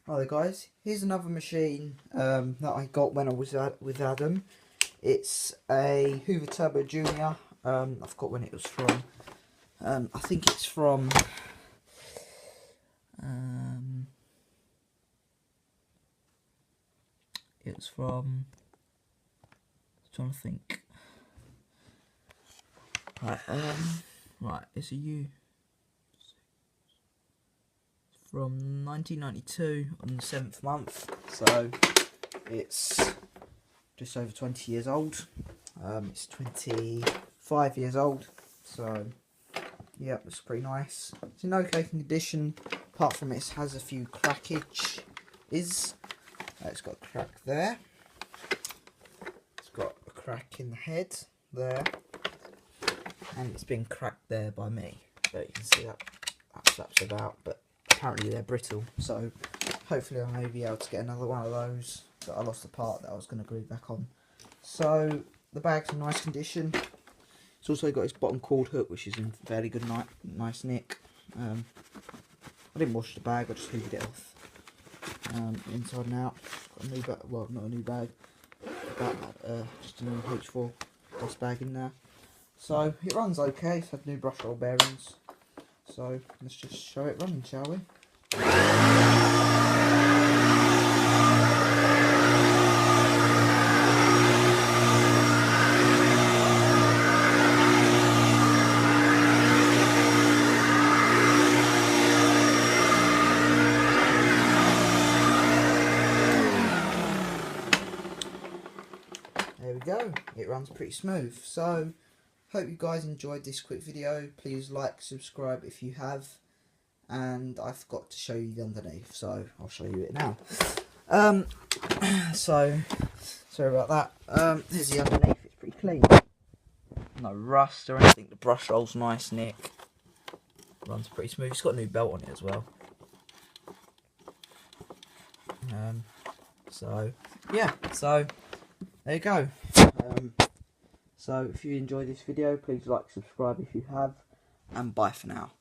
Hi there guys, here's another machine that I got when I was with Adam. It's a Hoover Turbo Junior. I forgot when it was from. I think it's from I'm trying to think. Right, it's a U from 1992 on the 7th month, so it's just over 20 years old. It's 25 years old, so yeah, it's pretty nice. It's in okay condition, apart from it has a few crackage. It's got a crack there, it's got a crack in the head there, and it's been cracked there by me, so you can see that flaps about, but apparently they're brittle, so hopefully I may be able to get another one of those, but I lost the part that I was going to glue back on. So the bag's in nice condition. It's also got its bottom cord hook, which is in fairly good nice nick. I didn't wash the bag, I just hoovered it off inside and out. Got a new bag, well, not a new bag, just a new H4 dust bag in there. So it runs okay. It's had new brush roll bearings. So let's just show it running, shall we? There we go, it runs pretty smooth. So hope you guys enjoyed this quick video. Please like, subscribe if you have, and I forgot to show you the underneath, so I'll show you it now. So sorry about that. Here's the underneath. It's pretty clean, no rust or anything. The brush roll's nice nick, runs pretty smooth. It's got a new belt on it as well. So yeah, so there you go. So if you enjoyed this video, please like, subscribe if you have, and bye for now.